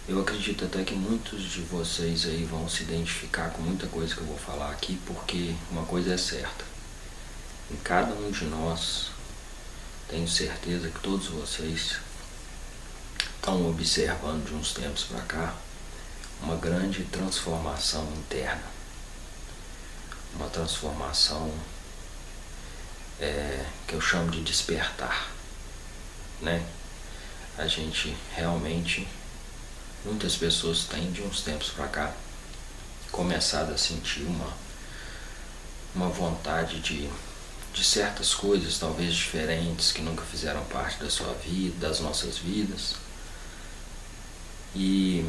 Eu acredito até que muitos de vocês aí vão se identificar com muita coisa que eu vou falar aqui, porque uma coisa é certa. Em cada um de nós, tenho certeza que todos vocês estão observando de uns tempos para cá uma grande transformação interna. Uma transformação que eu chamo de despertar, né? A gente realmente, muitas pessoas têm de uns tempos para cá começado a sentir uma vontade de certas coisas, talvez diferentes, que nunca fizeram parte da sua vida, das nossas vidas. E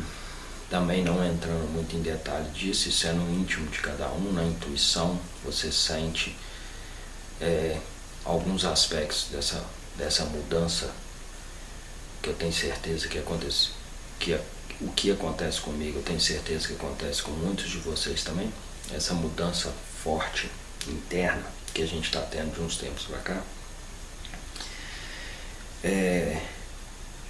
também não entrando muito em detalhe disso, isso é no íntimo de cada um, na intuição, você sente alguns aspectos dessa mudança que eu tenho certeza que acontece, o que acontece comigo, eu tenho certeza que acontece com muitos de vocês também, essa mudança forte, interna, que a gente está tendo de uns tempos para cá,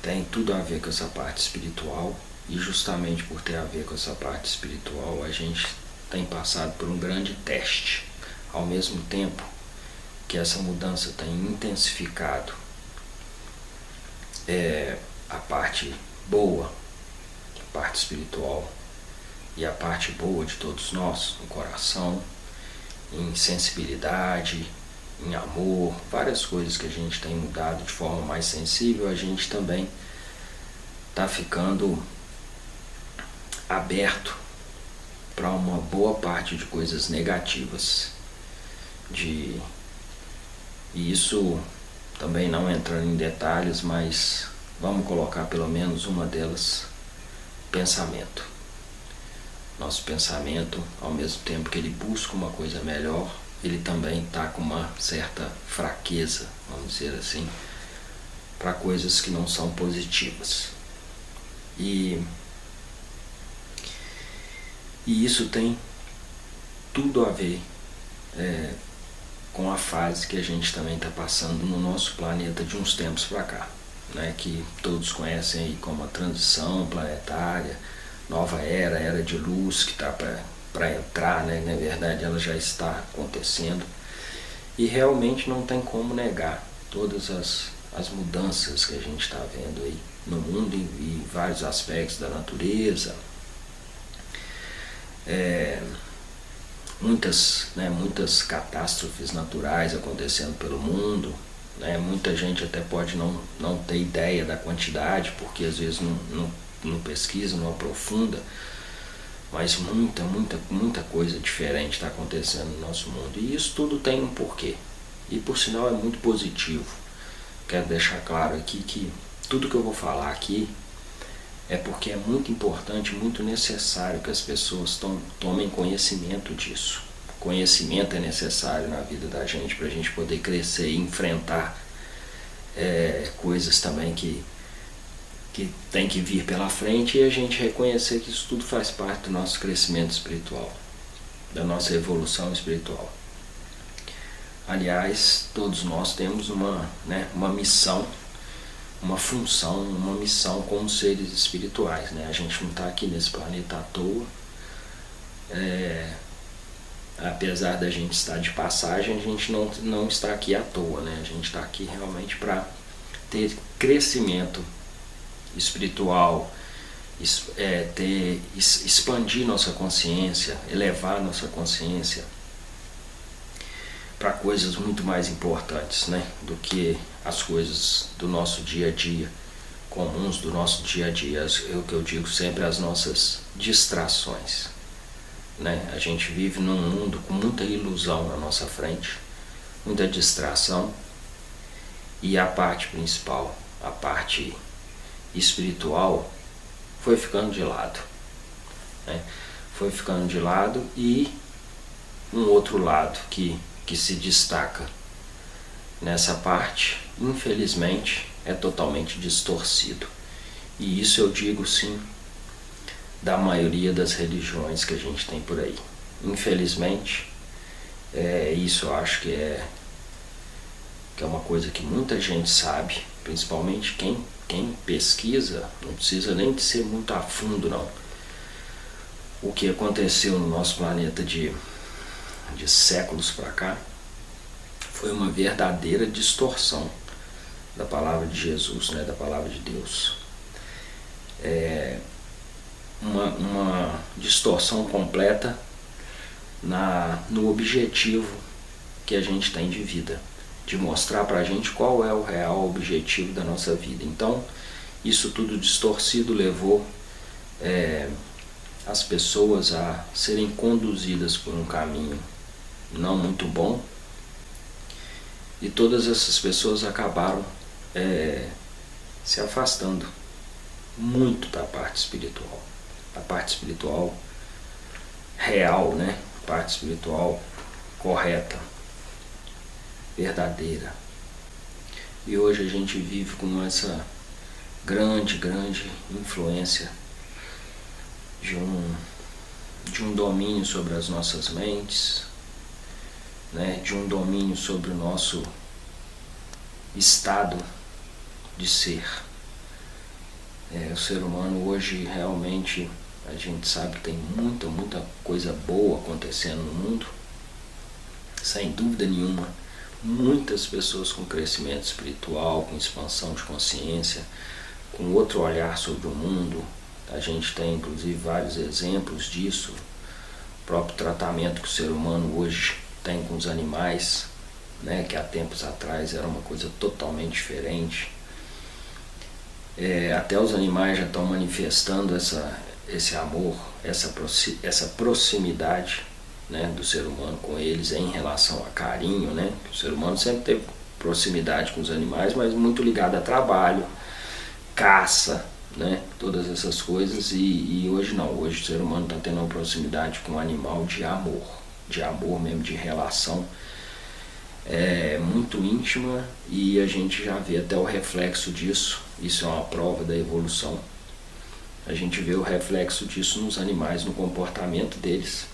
tem tudo a ver com essa parte espiritual, e justamente por ter a ver com essa parte espiritual, a gente tem passado por um grande teste, ao mesmo tempo que essa mudança tem intensificado a parte boa, a parte espiritual e a parte boa de todos nós, no coração, em sensibilidade, em amor, várias coisas que a gente tem mudado de forma mais sensível, a gente também está ficando aberto para uma boa parte de coisas negativas, e isso também não entrando em detalhes, mas vamos colocar pelo menos uma delas, pensamento. Nosso pensamento, ao mesmo tempo que ele busca uma coisa melhor, ele também está com uma certa fraqueza, vamos dizer assim, para coisas que não são positivas. E isso tem tudo a ver com a fase que a gente também está passando no nosso planeta de uns tempos para cá, né, que todos conhecem aí como a transição planetária, nova era de luz que está para entrar, né? Na verdade ela já está acontecendo, e realmente não tem como negar todas as mudanças que a gente está vendo aí no mundo, em vários aspectos da natureza, muitas catástrofes naturais acontecendo pelo mundo, né? Muita gente até pode não ter ideia da quantidade, porque às vezes não pesquisa, não aprofunda, mas muita coisa diferente está acontecendo no nosso mundo, e isso tudo tem um porquê, e por sinal é muito positivo. Quero deixar claro aqui que tudo que eu vou falar aqui é porque é muito importante, muito necessário que as pessoas tomem conhecimento disso. Conhecimento é necessário na vida da gente para a gente poder crescer e enfrentar coisas também que tem que vir pela frente, e a gente reconhecer que isso tudo faz parte do nosso crescimento espiritual, da nossa evolução espiritual. Aliás, todos nós temos uma missão, uma função, uma missão como seres espirituais, né? A gente não está aqui nesse planeta à toa, apesar da gente estar de passagem, a gente não está aqui à toa, né? A gente está aqui realmente para ter crescimento espiritual, expandir nossa consciência, elevar nossa consciência para coisas muito mais importantes, né, do que as coisas do nosso dia a dia, comuns do nosso dia a dia, o que eu digo sempre, as nossas distrações, né? A gente vive num mundo com muita ilusão na nossa frente, muita distração, e a parte principal, a parte espiritual, foi ficando de lado, né? Foi ficando de lado, e um outro lado que se destaca nessa parte, infelizmente, é totalmente distorcido. E isso eu digo sim da maioria das religiões que a gente tem por aí. Infelizmente, isso eu acho que é uma coisa que muita gente sabe, principalmente quem quem pesquisa, não precisa nem de ser muito a fundo não, o que aconteceu no nosso planeta de séculos para cá foi uma verdadeira distorção da palavra de Jesus, né, da palavra de Deus. Uma distorção completa no objetivo que a gente tem de vida, de mostrar para a gente qual é o real objetivo da nossa vida. Então, isso tudo distorcido levou as pessoas a serem conduzidas por um caminho não muito bom, e todas essas pessoas acabaram se afastando muito da parte espiritual, a parte espiritual real, né? A parte espiritual correta, verdadeira. E hoje a gente vive com essa grande influência de um domínio sobre as nossas mentes, né? De um domínio sobre o nosso estado de ser. O ser humano hoje realmente, a gente sabe que tem muita coisa boa acontecendo no mundo, sem dúvida nenhuma. Muitas pessoas com crescimento espiritual, com expansão de consciência, com outro olhar sobre o mundo. A gente tem inclusive vários exemplos disso. O próprio tratamento que o ser humano hoje tem com os animais, né, que há tempos atrás era uma coisa totalmente diferente. Até os animais já estão manifestando esse amor, essa proximidade, né, do ser humano com eles em relação a carinho, né? O ser humano sempre teve proximidade com os animais, mas muito ligado a trabalho, caça, né? Todas essas coisas, e hoje não. Hoje o ser humano está tendo uma proximidade com o animal de amor mesmo, de relação muito íntima, e a gente já vê até o reflexo disso. Isso é uma prova da evolução. A gente vê o reflexo disso nos animais, no comportamento deles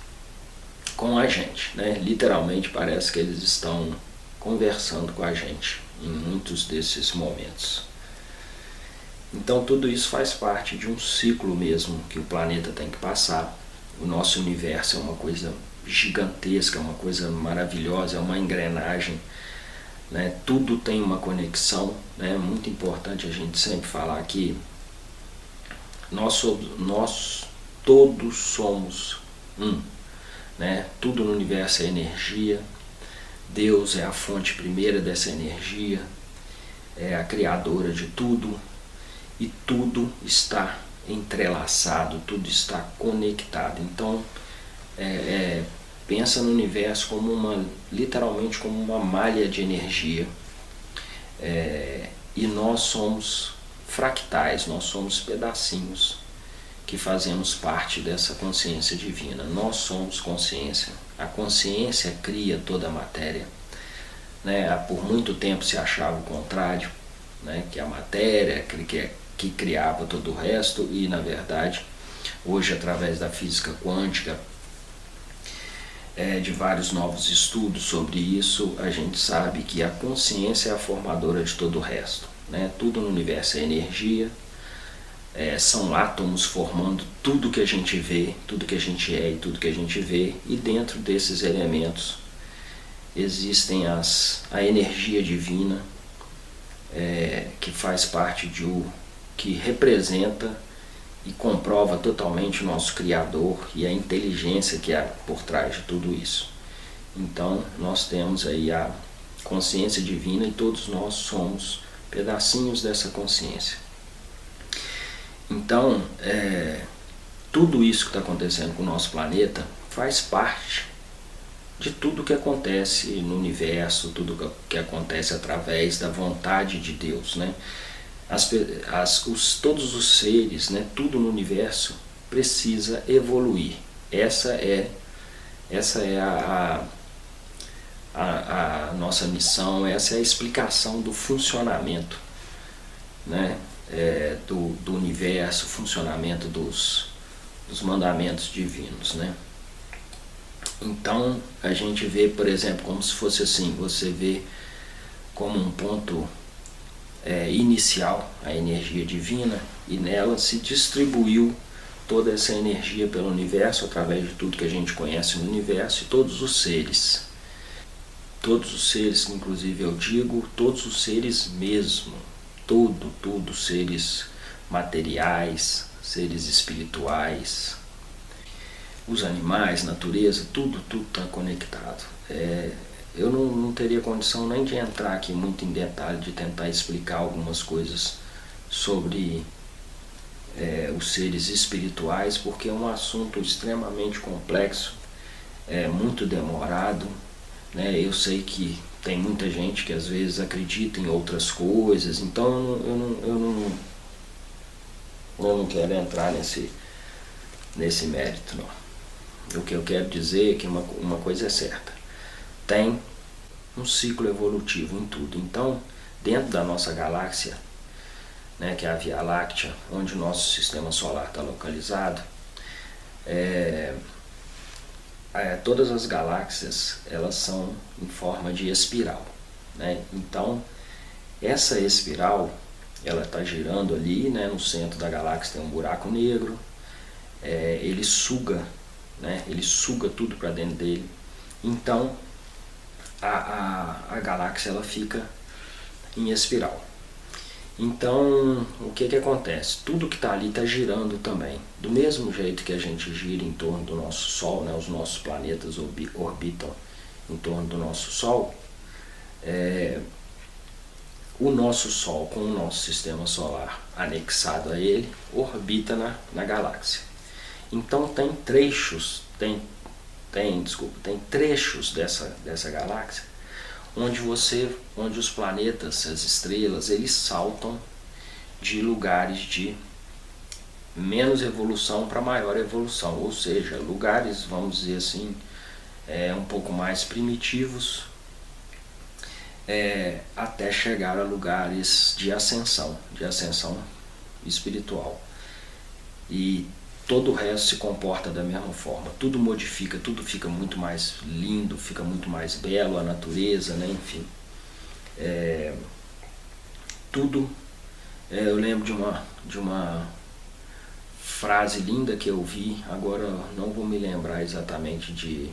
com a gente, né? Literalmente parece que eles estão conversando com a gente em muitos desses momentos. Então tudo isso faz parte de um ciclo mesmo que o planeta tem que passar. O nosso universo é uma coisa gigantesca, uma coisa maravilhosa, é uma engrenagem, né? Tudo tem uma conexão, né? É muito importante a gente sempre falar que nós todos somos um, né? Tudo no universo é energia. Deus é a fonte primeira dessa energia, é a criadora de tudo, e tudo está entrelaçado, tudo está conectado. Então pensa no universo como literalmente como uma malha de energia, e nós somos fractais, nós somos pedacinhos que fazemos parte dessa consciência divina. Nós somos consciência. A consciência cria toda a matéria, né? Por muito tempo se achava o contrário, né? Que a matéria que criava todo o resto, e na verdade hoje, através da física quântica, de vários novos estudos sobre isso, a gente sabe que a consciência é a formadora de todo o resto, né? Tudo no universo é energia. São átomos formando tudo que a gente vê, tudo que a gente é e tudo que a gente vê, e dentro desses elementos existem a energia divina, que faz parte que representa e comprova totalmente o nosso Criador e a inteligência que há por trás de tudo isso. Então nós temos aí a consciência divina, e todos nós somos pedacinhos dessa consciência. Então, tudo isso que está acontecendo com o nosso planeta faz parte de tudo que acontece no universo, tudo que acontece através da vontade de Deus, né? Todos os seres, né? Tudo no universo precisa evoluir. Essa é a nossa missão, essa é a explicação do funcionamento, né? Do universo, funcionamento dos mandamentos divinos, né? Então a gente vê, por exemplo, como se fosse assim, você vê como um ponto inicial, a energia divina, e nela se distribuiu toda essa energia pelo universo, através de tudo que a gente conhece no universo, e todos os seres, inclusive eu digo, todos os seres mesmo, tudo, seres materiais, seres espirituais, os animais, natureza, tudo está conectado. Eu não teria condição nem de entrar aqui muito em detalhe, de tentar explicar algumas coisas sobre os seres espirituais, porque é um assunto extremamente complexo, muito demorado, né? Eu sei que tem muita gente que às vezes acredita em outras coisas, então eu não quero entrar nesse mérito, não. O que eu quero dizer é que uma coisa é certa: tem um ciclo evolutivo em tudo. Então, dentro da nossa galáxia, né, que é a Via Láctea, onde o nosso sistema solar está localizado, todas as galáxias, elas são em forma de espiral, né? Então, essa espiral, ela está girando ali, né, no centro da galáxia tem um buraco negro, ele suga, né, ele suga tudo para dentro dele. Então, a galáxia, ela fica em espiral. Então, o que acontece? Tudo que está ali está girando também. Do mesmo jeito que a gente gira em torno do nosso Sol, né? Os nossos planetas orbitam em torno do nosso Sol, o nosso Sol, com o nosso sistema solar anexado a ele, orbita na galáxia. Então tem trechos, tem trechos dessa galáxia onde os planetas, as estrelas, eles saltam de lugares de menos evolução para maior evolução, ou seja, lugares, vamos dizer assim, um pouco mais primitivos, até chegar a lugares de ascensão espiritual. E todo o resto se comporta da mesma forma, tudo modifica, tudo fica muito mais lindo, fica muito mais belo, a natureza, né? Enfim. Tudo. Eu lembro de uma frase linda que eu vi, agora não vou me lembrar exatamente de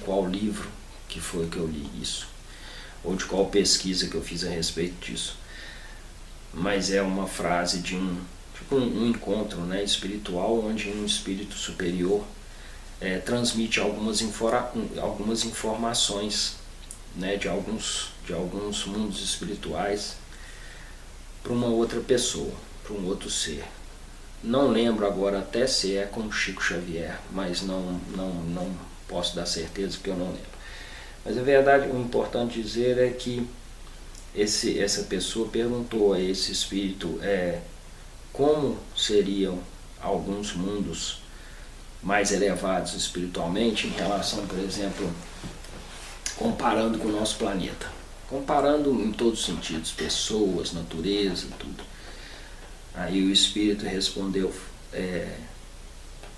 qual livro que foi que eu li isso, ou de qual pesquisa que eu fiz a respeito disso, mas é uma frase de um encontro, né, espiritual, onde um espírito superior transmite algumas informações, né, de alguns mundos espirituais para uma outra pessoa, para um outro ser. Não lembro agora até se é com Chico Xavier, mas não posso dar certeza porque eu não lembro. Mas a verdade, o importante dizer é que essa pessoa perguntou a esse espírito como seriam alguns mundos mais elevados espiritualmente em relação, por exemplo, comparando com o nosso planeta. Comparando em todos os sentidos, pessoas, natureza, tudo. Aí o espírito respondeu,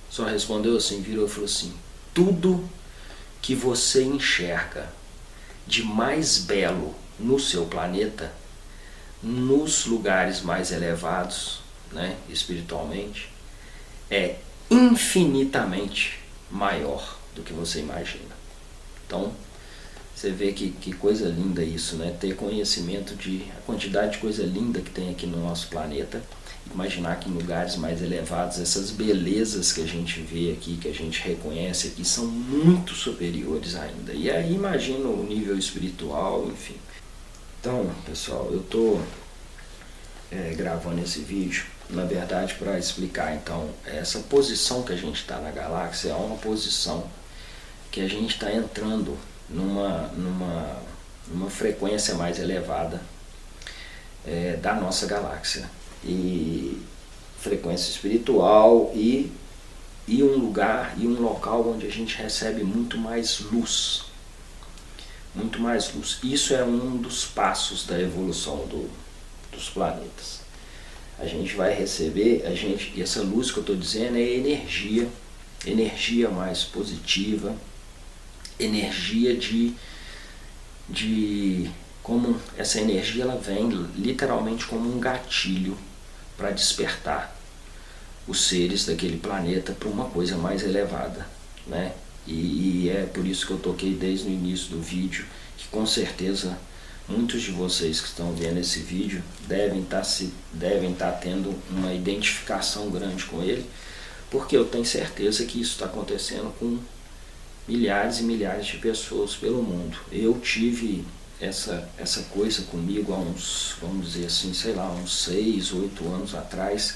só respondeu assim, virou e falou assim: tudo que você enxerga de mais belo no seu planeta, nos lugares mais elevados, né, espiritualmente, é infinitamente maior do que você imagina. Então, você vê que coisa linda isso, né? Ter conhecimento a quantidade de coisa linda que tem aqui no nosso planeta. Imaginar que em lugares mais elevados, essas belezas que a gente vê aqui, que a gente reconhece aqui, são muito superiores ainda. E aí imagina o nível espiritual, enfim. Então, pessoal, eu estou gravando esse vídeo, na verdade, para explicar, então, essa posição que a gente está na galáxia é uma posição que a gente está entrando numa frequência mais elevada da nossa galáxia, e frequência espiritual, e um lugar e um local onde a gente recebe muito mais luz, muito mais luz. Isso é um dos passos da evolução dos planetas. A gente vai receber, e essa luz que eu estou dizendo é energia mais positiva, energia de como essa energia ela vem literalmente como um gatilho para despertar os seres daquele planeta para uma coisa mais elevada, né? E é por isso que eu toquei desde o início do vídeo, que com certeza muitos de vocês que estão vendo esse vídeo devem estar tendo uma identificação grande com ele, porque eu tenho certeza que isso está acontecendo com milhares e milhares de pessoas pelo mundo. Eu tive essa coisa comigo há uns, vamos dizer assim, sei lá, uns 6, 8 anos atrás,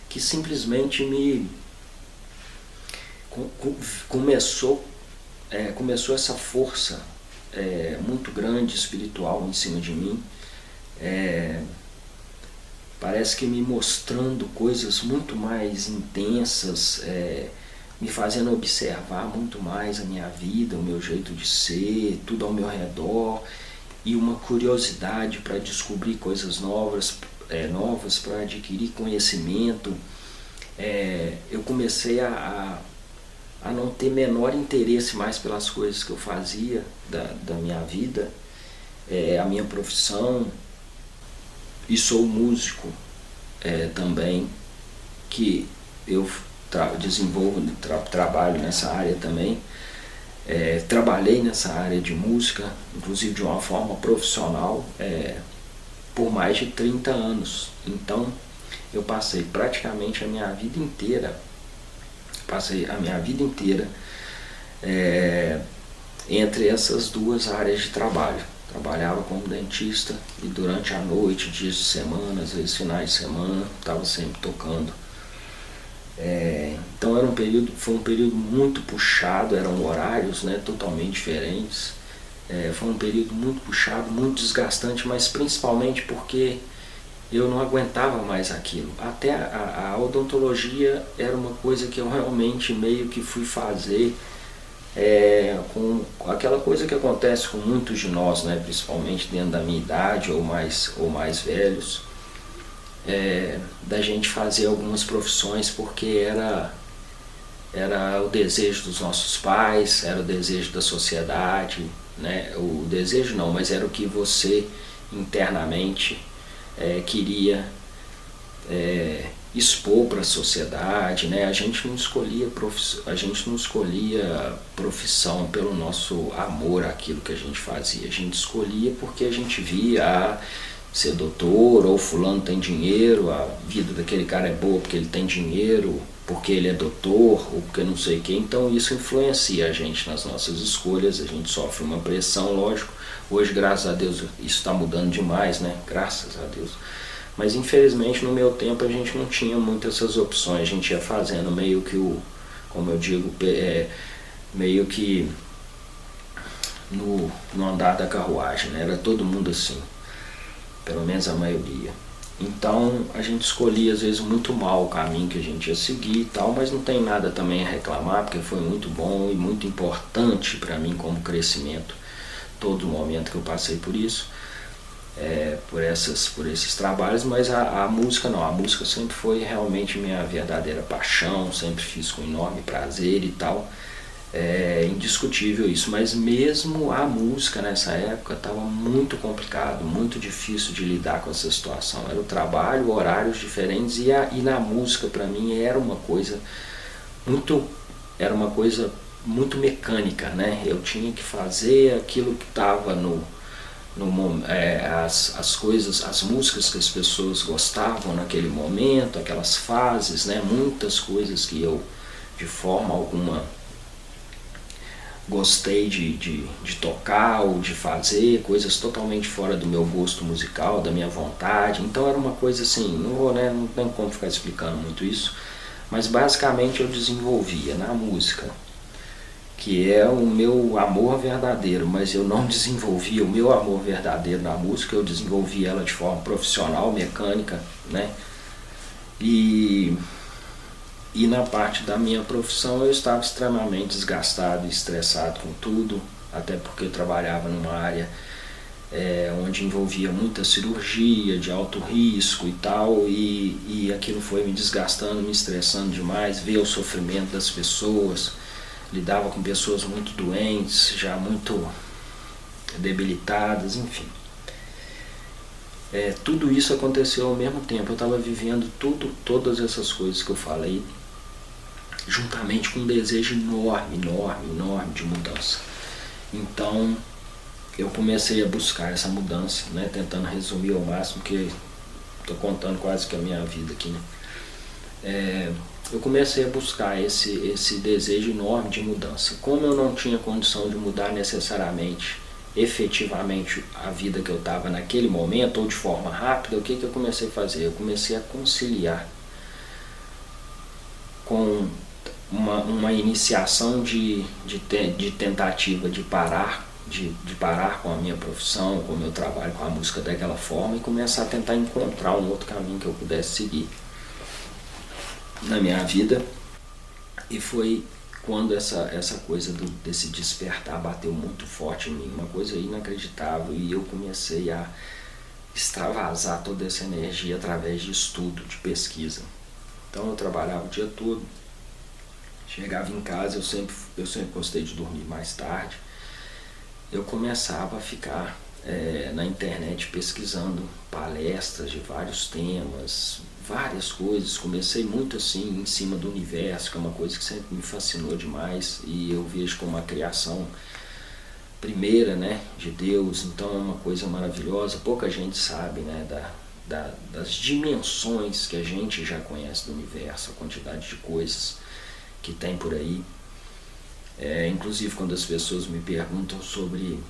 que simplesmente começou essa força muito grande espiritual em cima de mim, parece que me mostrando coisas muito mais intensas, me fazendo observar muito mais a minha vida, o meu jeito de ser, tudo ao meu redor, e uma curiosidade para descobrir coisas novas para adquirir conhecimento. Eu comecei a não ter menor interesse mais pelas coisas que eu fazia da minha vida, a minha profissão, e sou músico também, que eu trabalho nessa área também. Trabalhei nessa área de música, inclusive de uma forma profissional, por mais de 30 anos. Então eu passei praticamente a minha vida inteira, entre essas duas áreas de trabalho. Trabalhava como dentista e durante a noite, dias de semana, às vezes finais de semana, estava sempre tocando. Então foi um período muito puxado, eram horários, né, totalmente diferentes. Foi um período muito puxado, muito desgastante, mas principalmente porque eu não aguentava mais aquilo. Até a odontologia era uma coisa que eu realmente meio que fui fazer com aquela coisa que acontece com muitos de nós, né, principalmente dentro da minha idade ou mais velhos, da gente fazer algumas profissões porque era o desejo dos nossos pais, era o desejo da sociedade, né? O desejo não, mas era o que você internamente queria expor para a sociedade, né? A gente não escolhia profissão pelo nosso amor àquilo que a gente fazia, a gente escolhia porque a gente via ser doutor, ou fulano tem dinheiro, a vida daquele cara é boa porque ele tem dinheiro, porque ele é doutor, ou porque não sei o que. Então isso influencia a gente nas nossas escolhas, a gente sofre uma pressão, lógico. Hoje, graças a Deus, isso está mudando demais, né? Graças a Deus. Mas infelizmente no meu tempo a gente não tinha muitas essas opções, a gente ia fazendo meio que como eu digo, meio que no andar da carruagem, né? Era todo mundo assim, pelo menos a maioria. Então a gente escolhia às vezes muito mal o caminho que a gente ia seguir e tal, mas não tem nada também a reclamar, porque foi muito bom e muito importante para mim como crescimento, todo o momento que eu passei por isso, por esses trabalhos. Mas a música não, a música sempre foi realmente minha verdadeira paixão, sempre fiz com enorme prazer e tal. Indiscutível isso, mas mesmo a música nessa época estava muito complicado, muito difícil de lidar com essa situação. Era o trabalho, horários diferentes, e na música para mim era uma coisa muito mecânica, né? Eu tinha que fazer aquilo que estava as coisas, as músicas que as pessoas gostavam naquele momento, aquelas fases, né? Muitas coisas que eu de forma alguma gostei de tocar ou de fazer, coisas totalmente fora do meu gosto musical, da minha vontade. Então era uma coisa assim, não tem como ficar explicando muito isso, mas basicamente eu desenvolvia na música, que é o meu amor verdadeiro, mas eu não desenvolvia o meu amor verdadeiro na música, eu desenvolvi ela de forma profissional, mecânica, né? E na parte da minha profissão eu estava extremamente desgastado e estressado com tudo, até porque eu trabalhava numa área onde envolvia muita cirurgia de alto risco e tal, e aquilo foi me desgastando, me estressando demais, ver o sofrimento das pessoas, lidava com pessoas muito doentes, já muito debilitadas, enfim. Tudo isso aconteceu ao mesmo tempo. Eu estava vivendo todas essas coisas que eu falei, juntamente com um desejo enorme, enorme, enorme de mudança. Então eu comecei a buscar essa mudança, né, tentando resumir ao máximo, porque estou contando quase que a minha vida aqui, né? Eu comecei a buscar esse desejo enorme de mudança. Como eu não tinha condição de mudar necessariamente, efetivamente, a vida que eu estava naquele momento, ou de forma rápida, o que eu comecei a fazer? Eu comecei a conciliar com uma iniciação de tentativa de parar com a minha profissão, com o meu trabalho, com a música daquela forma, e começar a tentar encontrar um outro caminho que eu pudesse seguir na minha vida. E foi quando essa coisa desse despertar bateu muito forte em mim, uma coisa inacreditável, e eu comecei a extravasar toda essa energia através de estudo, de pesquisa. Então eu trabalhava o dia todo, chegava em casa, eu sempre gostei de dormir mais tarde. Eu começava a ficar na internet pesquisando palestras de vários temas, várias coisas. Comecei muito assim em cima do universo, que é uma coisa que sempre me fascinou demais, e eu vejo como uma criação primeira, né, de Deus. Então é uma coisa maravilhosa. Pouca gente sabe, né, das dimensões que a gente já conhece do universo, a quantidade de coisas que tem por aí. Inclusive quando as pessoas me perguntam sobre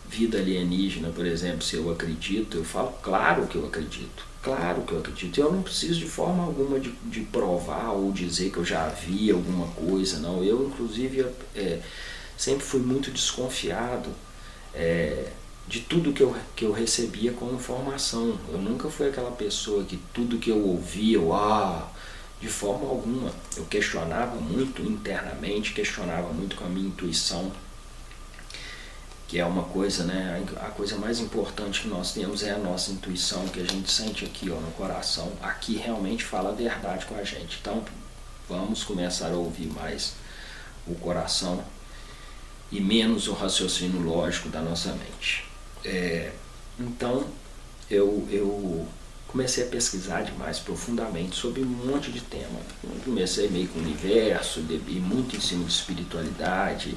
vida alienígena, por exemplo, se eu acredito, eu falo, claro que eu acredito, claro que eu acredito. Eu não preciso de forma alguma de provar ou dizer que eu já vi alguma coisa, não. Eu, inclusive, sempre fui muito desconfiado de tudo que eu recebia como informação. Eu nunca fui aquela pessoa que tudo que eu ouvia, de forma alguma. Eu questionava muito internamente, questionava muito com a minha intuição, que é uma coisa, né? A coisa mais importante que nós temos é a nossa intuição, que a gente sente aqui, no coração. Aqui realmente fala a verdade com a gente. Então vamos começar a ouvir mais o coração e menos o raciocínio lógico da nossa mente. Então eu comecei a pesquisar demais profundamente sobre um monte de tema. Eu comecei meio com o universo, e muito em cima de espiritualidade.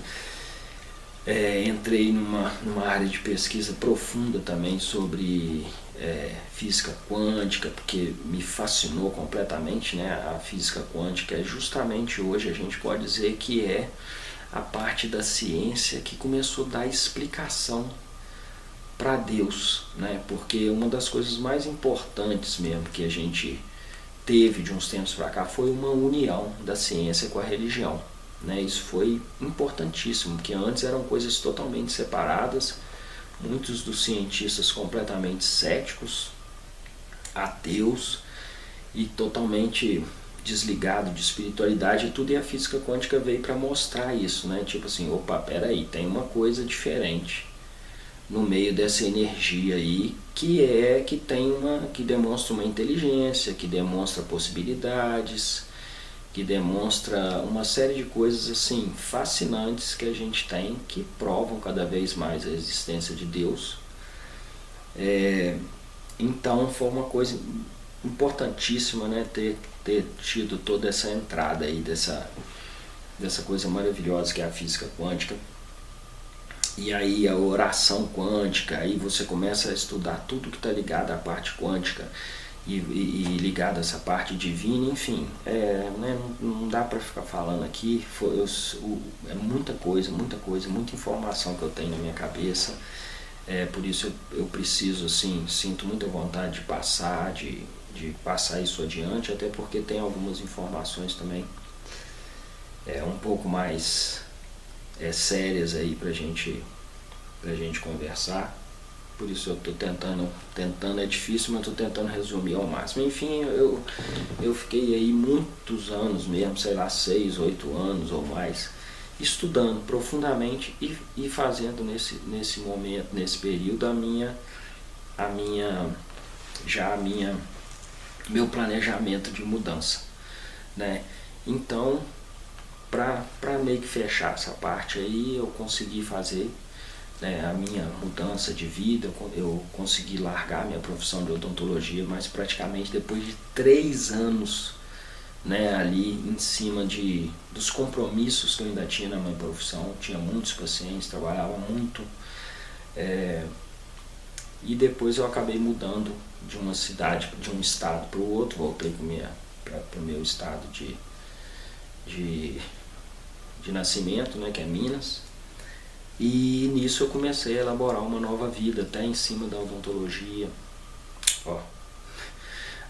Entrei numa área de pesquisa profunda também sobre física quântica, porque me fascinou completamente, né? A física quântica é justamente hoje a gente pode dizer que é a parte da ciência que começou a dar explicação para Deus, né? Porque uma das coisas mais importantes mesmo que a gente teve de uns tempos para cá foi uma união da ciência com a religião, né? Isso foi importantíssimo, porque antes eram coisas totalmente separadas, muitos dos cientistas completamente céticos, ateus e totalmente desligado de espiritualidade e tudo, e a física quântica veio para mostrar isso, né? Tipo assim, opa, peraí, tem uma coisa diferente no meio dessa energia aí, que demonstra uma inteligência, que demonstra possibilidades, que demonstra uma série de coisas assim fascinantes que a gente tem, que provam cada vez mais a existência de Deus. Então foi uma coisa importantíssima, né, ter tido toda essa entrada aí dessa coisa maravilhosa que é a física quântica. E aí a oração quântica, aí você começa a estudar tudo que está ligado à parte quântica e ligado a essa parte divina, enfim, né, não dá para ficar falando aqui, é muita coisa, muita informação que eu tenho na minha cabeça, por isso eu preciso, assim, sinto muita vontade de passar isso adiante, até porque tem algumas informações também um pouco mais sérias aí pra gente conversar. Por isso eu estou tentando, é difícil, mas estou tentando resumir ao máximo. Enfim, eu fiquei aí muitos anos mesmo, sei lá, 6, 8 anos ou mais, estudando profundamente e fazendo nesse momento, nesse período, meu planejamento de mudança, né? Então, para meio que fechar essa parte aí, eu consegui fazer a minha mudança de vida, eu consegui largar minha profissão de odontologia, mas praticamente depois de 3 anos, né, ali em cima dos compromissos que eu ainda tinha na minha profissão. Tinha muitos pacientes, trabalhava muito, e depois eu acabei mudando de uma cidade, de um estado para o outro, voltei para o meu estado de nascimento, né, que é Minas. E nisso eu comecei a elaborar uma nova vida, até em cima da odontologia,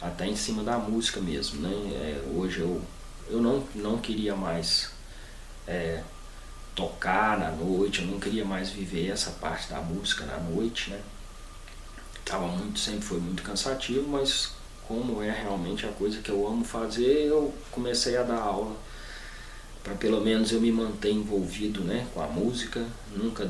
até em cima da música mesmo, né? Hoje eu não queria mais tocar na noite, eu não queria mais viver essa parte da música na noite, né? Sempre foi muito cansativo, mas como é realmente a coisa que eu amo fazer, eu comecei a dar aula para pelo menos eu me manter envolvido, né, com a música. Nunca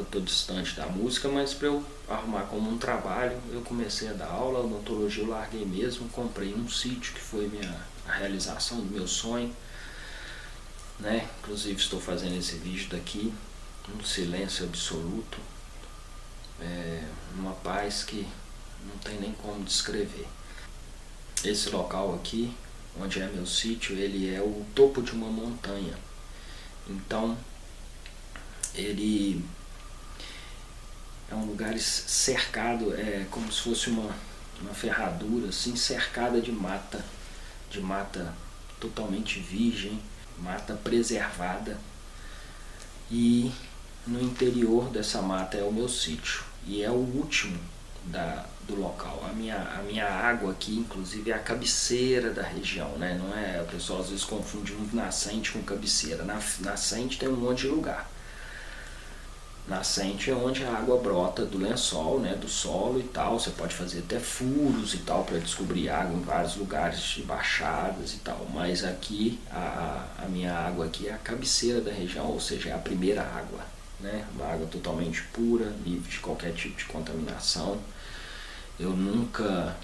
estou distante da música, mas para eu arrumar como um trabalho, eu comecei a dar aula. A odontologia eu larguei mesmo, comprei um sítio que foi a realização do meu sonho, né? Inclusive estou fazendo esse vídeo daqui, um silêncio absoluto, uma paz que não tem nem como descrever. Esse local aqui, onde é meu sítio, ele é o topo de uma montanha. Então, ele é um lugar cercado, como se fosse uma ferradura, assim, cercada de mata totalmente virgem, mata preservada. E no interior dessa mata é o meu sítio, e é o último do local. A minha água aqui, inclusive, é a cabeceira da região, né? Não é, o pessoal às vezes confunde muito nascente com cabeceira. Nascente tem um monte de lugar. Nascente é onde a água brota do lençol, né, do solo e tal. Você pode fazer até furos e tal para descobrir água em vários lugares de baixadas e tal. Mas aqui, a minha água aqui é a cabeceira da região, ou seja, é a primeira água, né? Uma água totalmente pura, livre de qualquer tipo de contaminação. Eu nunca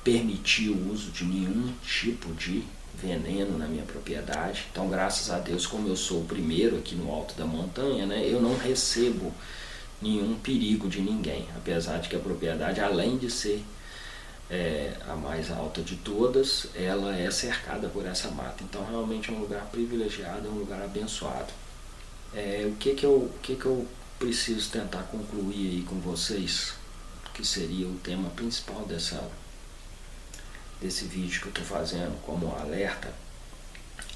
permiti o uso de nenhum tipo de veneno na minha propriedade. Então, graças a Deus, como eu sou o primeiro aqui no alto da montanha, né, eu não recebo nenhum perigo de ninguém, apesar de que a propriedade, além de ser a mais alta de todas, ela é cercada por essa mata. Então, realmente é um lugar privilegiado, é um lugar abençoado. O que eu preciso tentar concluir aí com vocês, que seria o tema principal desse vídeo que eu estou fazendo como um alerta.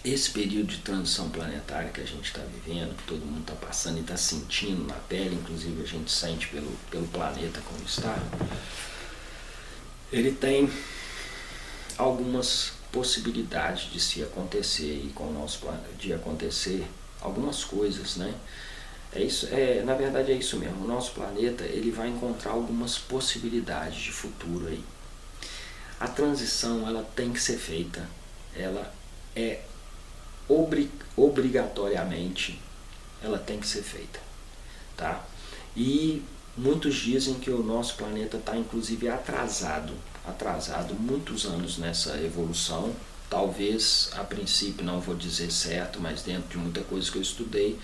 Esse período de transição planetária que a gente está vivendo, que todo mundo está passando e está sentindo na pele, inclusive a gente sente pelo planeta como está, ele tem algumas possibilidades de se acontecer e com o nosso planeta, de acontecer algumas coisas, né? Na verdade é isso mesmo. O nosso planeta, ele vai encontrar algumas possibilidades de futuro aí. A transição, ela tem que ser feita. Ela é obrigatoriamente, ela tem que ser feita, tá? E muitos dizem que o nosso planeta está inclusive atrasado muitos anos nessa evolução. Talvez, a princípio, não vou dizer certo, mas dentro de muita coisa que eu estudei,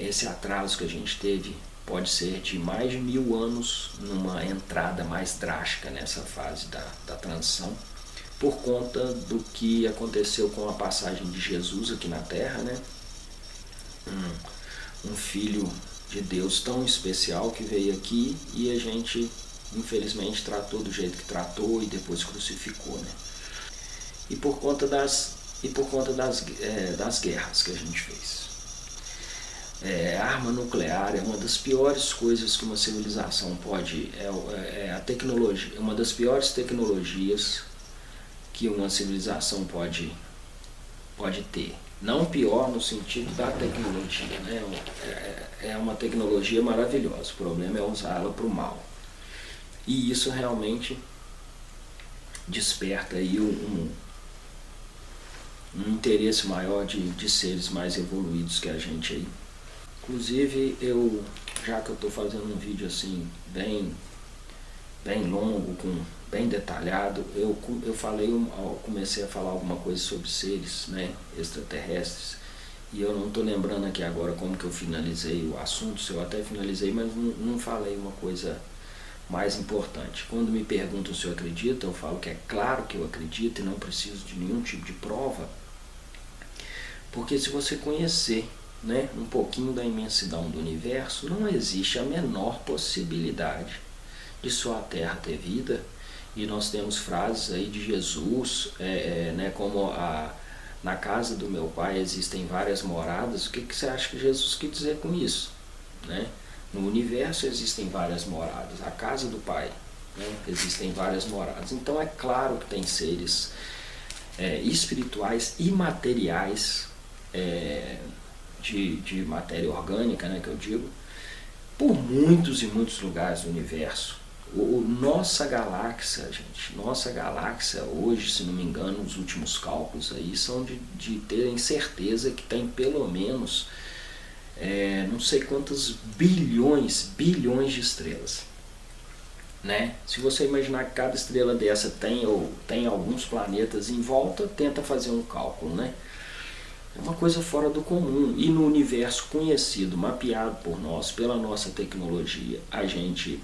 esse atraso que a gente teve pode ser de mais de 1000 anos numa entrada mais drástica nessa fase da transição, por conta do que aconteceu com a passagem de Jesus aqui na Terra, né? Um filho de Deus tão especial que veio aqui e a gente, infelizmente, tratou do jeito que tratou e depois crucificou, né? E por conta das guerras que a gente fez. A arma nuclear é uma das piores coisas que uma civilização pode... a tecnologia, uma das piores tecnologias que uma civilização pode ter. Não pior no sentido da tecnologia, né? É uma tecnologia maravilhosa, o problema é usá-la para o mal. E isso realmente desperta aí um interesse maior de seres mais evoluídos que a gente aí. Inclusive, já que eu estou fazendo um vídeo assim bem longo, bem detalhado, eu comecei a falar alguma coisa sobre seres, né, extraterrestres, e eu não estou lembrando aqui agora como que eu finalizei o assunto, se eu até finalizei, mas não falei uma coisa mais importante. Quando me perguntam se eu acredito, eu falo que é claro que eu acredito e não preciso de nenhum tipo de prova, porque se você conhecer, né, um pouquinho da imensidão do universo, não existe a menor possibilidade de só a Terra ter vida. E nós temos frases aí de Jesus, né, como na casa do meu pai existem várias moradas. O que você acha que Jesus quis dizer com isso? Né? No universo existem várias moradas, a casa do pai, né, existem várias moradas. Então é claro que tem seres espirituais e materiais, de matéria orgânica, né, que eu digo, por muitos e muitos lugares do universo. Nossa galáxia, gente, nossa galáxia hoje, se não me engano, os últimos cálculos aí são de terem certeza que tem pelo menos não sei quantos bilhões de estrelas, né? Se você imaginar que cada estrela dessa tem alguns planetas em volta, tenta fazer um cálculo, né? É uma coisa fora do comum. E no universo conhecido, mapeado por nós, pela nossa tecnologia, a gente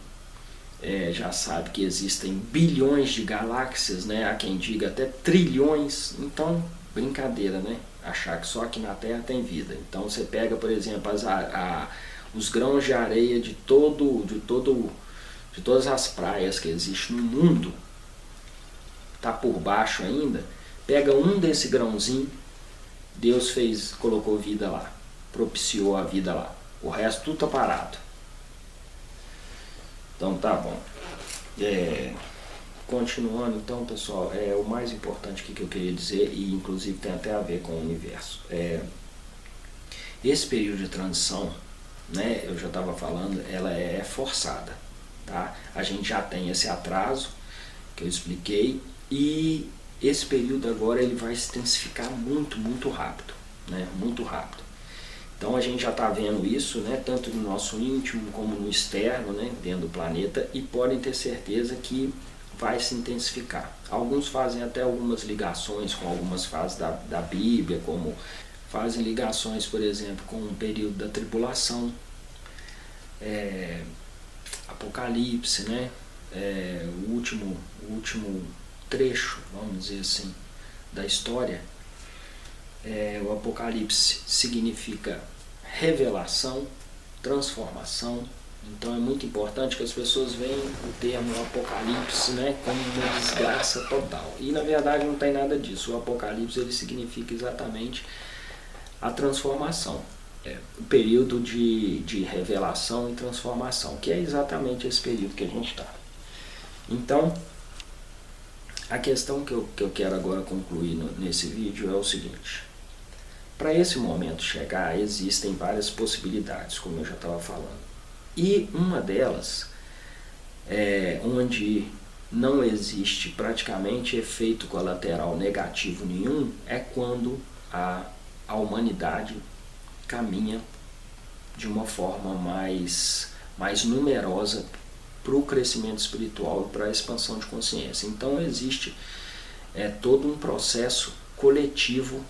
já sabe que existem bilhões de galáxias, né? Há quem diga até trilhões. Então, brincadeira, né? Achar que só aqui na Terra tem vida. Então você pega, por exemplo, os grãos de areia de todas as praias que existem no mundo, tá por baixo ainda. Pega um desse grãozinho, Deus colocou vida lá, propiciou a vida lá. O resto tudo tá parado. Então tá bom. Continuando então, pessoal, o mais importante que eu queria dizer, e inclusive tem até a ver com o universo, esse período de transição, né, eu já estava falando, ela é forçada, tá? A gente já tem esse atraso que eu expliquei, e esse período agora ele vai se intensificar muito rápido, né? Muito rápido. Então a gente já está vendo isso, né, tanto no nosso íntimo como no externo, né, dentro do planeta, e podem ter certeza que vai se intensificar. Alguns fazem até algumas ligações com algumas fases da Bíblia, como fazem ligações, por exemplo, com o período da tribulação, Apocalipse, né, o último trecho, vamos dizer assim, da história. O Apocalipse significa revelação, transformação. Então é muito importante que as pessoas vejam o termo Apocalipse, né, como uma desgraça total. E na verdade não tem nada disso. O Apocalipse ele significa exatamente a transformação. O período de revelação e transformação, que é exatamente esse período que a gente está. Então, a questão que eu quero agora concluir nesse vídeo é o seguinte. Para esse momento chegar, existem várias possibilidades, como eu já estava falando. E uma delas onde não existe praticamente efeito colateral negativo nenhum, é quando a humanidade caminha de uma forma mais numerosa para o crescimento espiritual e para a expansão de consciência. Então existe todo um processo coletivo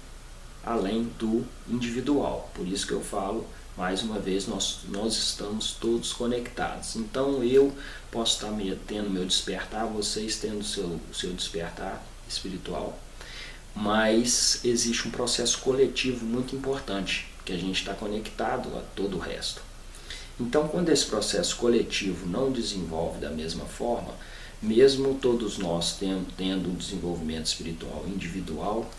além do individual. Por isso que eu falo, mais uma vez, nós estamos todos conectados. Então eu posso estar tendo meu despertar, vocês tendo o seu despertar espiritual, mas existe um processo coletivo muito importante, que a gente está conectado a todo o resto. Então, quando esse processo coletivo não desenvolve da mesma forma, mesmo todos nós tendo um desenvolvimento espiritual individual,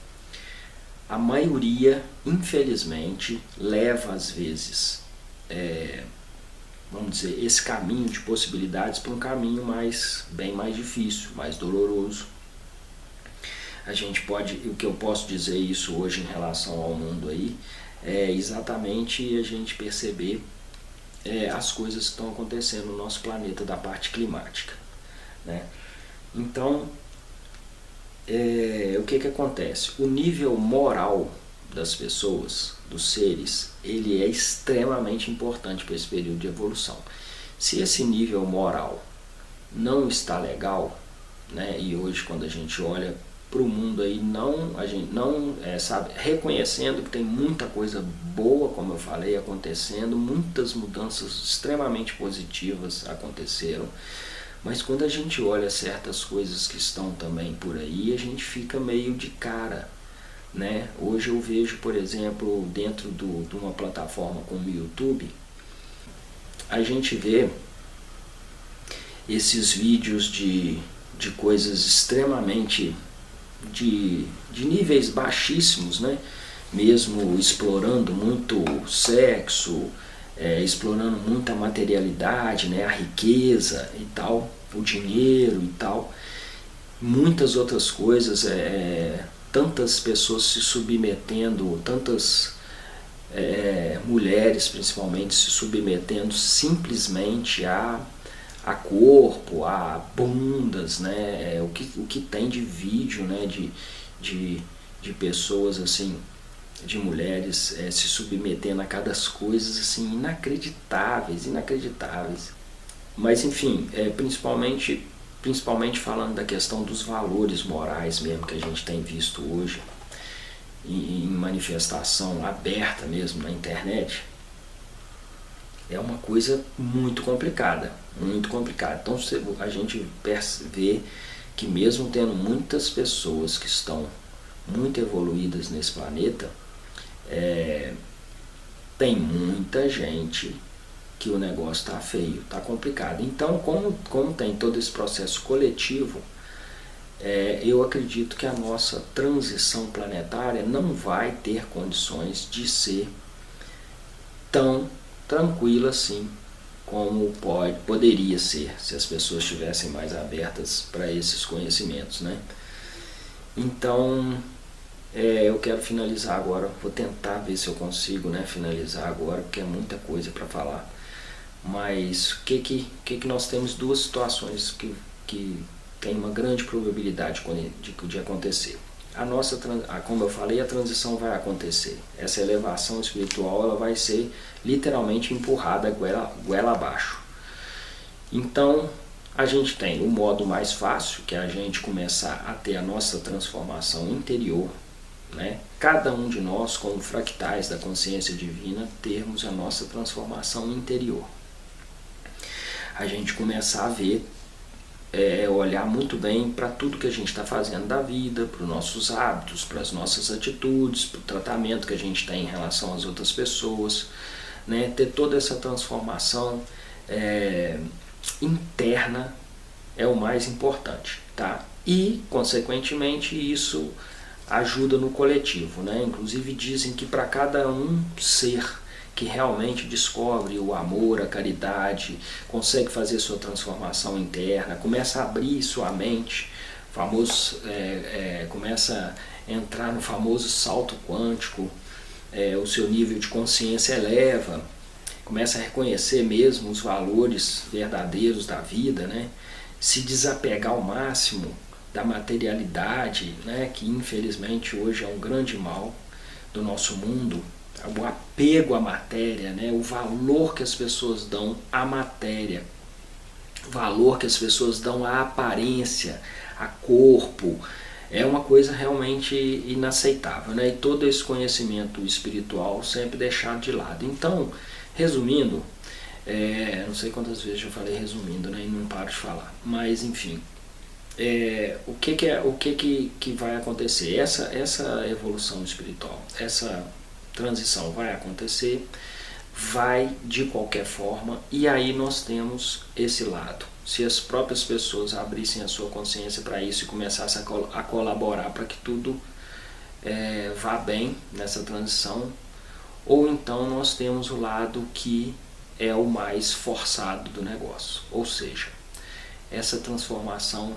a maioria, infelizmente, leva às vezes, vamos dizer, esse caminho de possibilidades para um caminho bem mais difícil, mais doloroso. O que eu posso dizer isso hoje em relação ao mundo aí, é exatamente a gente perceber as coisas que estão acontecendo no nosso planeta da parte climática, né? Então, o que acontece? O nível moral das pessoas, dos seres, ele é extremamente importante para esse período de evolução. Se esse nível moral não está legal, né, e hoje quando a gente olha para o mundo aí, a gente não sabe, reconhecendo que tem muita coisa boa, como eu falei, acontecendo, muitas mudanças extremamente positivas aconteceram, mas quando a gente olha certas coisas que estão também por aí, a gente fica meio de cara, né? Hoje eu vejo, por exemplo, dentro de uma plataforma como o YouTube, a gente vê esses vídeos de coisas extremamente de níveis baixíssimos, né? Mesmo explorando muito sexo, explorando muita materialidade, né? A riqueza e tal, o dinheiro e tal, muitas outras coisas, tantas pessoas se submetendo, tantas mulheres principalmente se submetendo simplesmente a corpo, a bundas, né? O que tem de vídeo, né? De pessoas assim, de mulheres se submetendo a cada coisas assim inacreditáveis. Mas enfim, principalmente falando da questão dos valores morais mesmo que a gente tem visto hoje em manifestação aberta mesmo na internet, é uma coisa muito complicada, muito complicada. Então a gente vê que mesmo tendo muitas pessoas que estão muito evoluídas nesse planeta, tem muita gente que o negócio está feio, está complicado. Então, como tem todo esse processo coletivo, eu acredito que a nossa transição planetária não vai ter condições de ser tão tranquila assim como poderia ser se as pessoas estivessem mais abertas para esses conhecimentos, né? Então eu quero finalizar agora, vou tentar ver se eu consigo, né, finalizar agora, porque é muita coisa para falar. Mas o que nós temos? Duas situações que tem uma grande probabilidade de acontecer. Como eu falei, a transição vai acontecer. Essa elevação espiritual ela vai ser literalmente empurrada goela abaixo. Então, a gente tem o modo mais fácil, que é a gente começar a ter a nossa transformação interior, né? Cada um de nós, como fractais da consciência divina, termos a nossa transformação interior. A gente começar a ver, olhar muito bem para tudo que a gente está fazendo da vida, para os nossos hábitos, para as nossas atitudes, para o tratamento que a gente tem em relação às outras pessoas, né? Ter toda essa transformação interna é o mais importante, tá? E, consequentemente, isso ajuda no coletivo, né? Inclusive dizem que para cada um ser que realmente descobre o amor, a caridade, consegue fazer sua transformação interna, começa a abrir sua mente, começa a entrar no famoso salto quântico, o seu nível de consciência eleva, começa a reconhecer mesmo os valores verdadeiros da vida, né? Se desapegar ao máximo da materialidade, né? Que infelizmente hoje é um grande mal do nosso mundo, o apego à matéria, né? O valor que as pessoas dão à matéria, o valor que as pessoas dão à aparência, a corpo, é uma coisa realmente inaceitável, né? E todo esse conhecimento espiritual sempre deixado de lado. Então, resumindo, não sei quantas vezes eu falei resumindo, né? E não paro de falar, mas enfim, o que vai acontecer? Essa evolução espiritual, essa transição vai acontecer, vai de qualquer forma, e aí nós temos esse lado. Se as próprias pessoas abrissem a sua consciência para isso e começassem a colaborar para que tudo vá bem nessa transição, ou então nós temos o lado que é o mais forçado do negócio, ou seja, essa transformação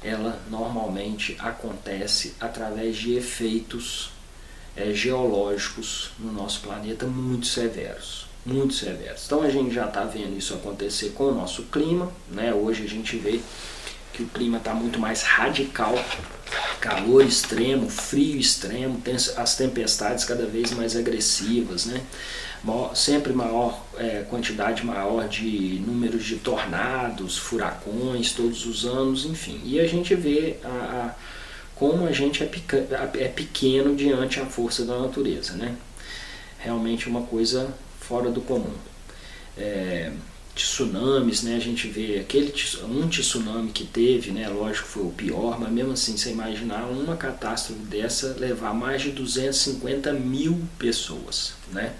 ela normalmente acontece através de efeitos geológicos no nosso planeta muito severos, muito severos. Então a gente já está vendo isso acontecer com o nosso clima, né? Hoje a gente vê que o clima está muito mais radical, calor extremo, frio extremo, tem as tempestades cada vez mais agressivas, né? Sempre maior quantidade maior de números de tornados, furacões todos os anos, enfim. E a gente vê como a gente é pequeno diante a força da natureza, né? Realmente uma coisa fora do comum. Tsunamis, né? A gente vê um tsunami que teve, né? Lógico que foi o pior, mas mesmo assim, você imaginar uma catástrofe dessa levar mais de 250 mil pessoas, né?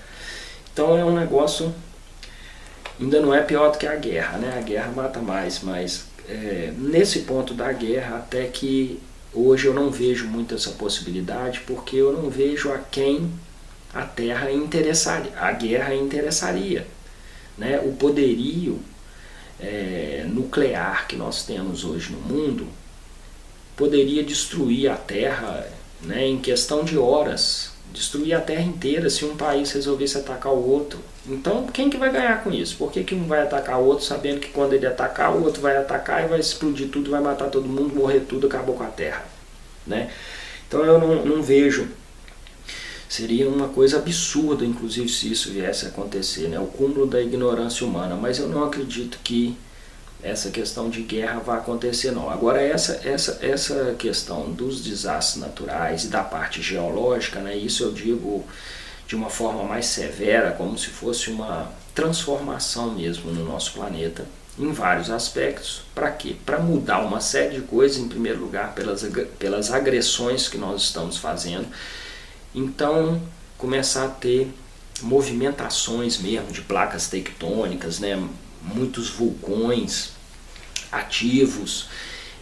Então é um negócio, ainda não é pior do que a guerra, né? A guerra mata mais, mas nesse ponto da guerra, até que hoje eu não vejo muito essa possibilidade, porque eu não vejo a quem a guerra interessaria, né? O poderio nuclear que nós temos hoje no mundo poderia destruir a Terra, né, em questão de horas, destruir a Terra inteira se um país resolvesse atacar o outro. Então, quem que vai ganhar com isso? Por que um vai atacar o outro sabendo que quando ele atacar, o outro vai atacar e vai explodir tudo, vai matar todo mundo, morrer tudo, acabou com a Terra, né? Então eu não vejo. Seria uma coisa absurda, inclusive, se isso viesse a acontecer, né? O cúmulo da ignorância humana, mas eu não acredito que essa questão de guerra vai acontecer, não. Agora, essa questão dos desastres naturais e da parte geológica, né? Isso eu digo de uma forma mais severa, como se fosse uma transformação mesmo no nosso planeta, em vários aspectos. Para quê? Para mudar uma série de coisas, em primeiro lugar, pelas agressões que nós estamos fazendo. Então, começar a ter movimentações mesmo de placas tectônicas, né? Muitos vulcões ativos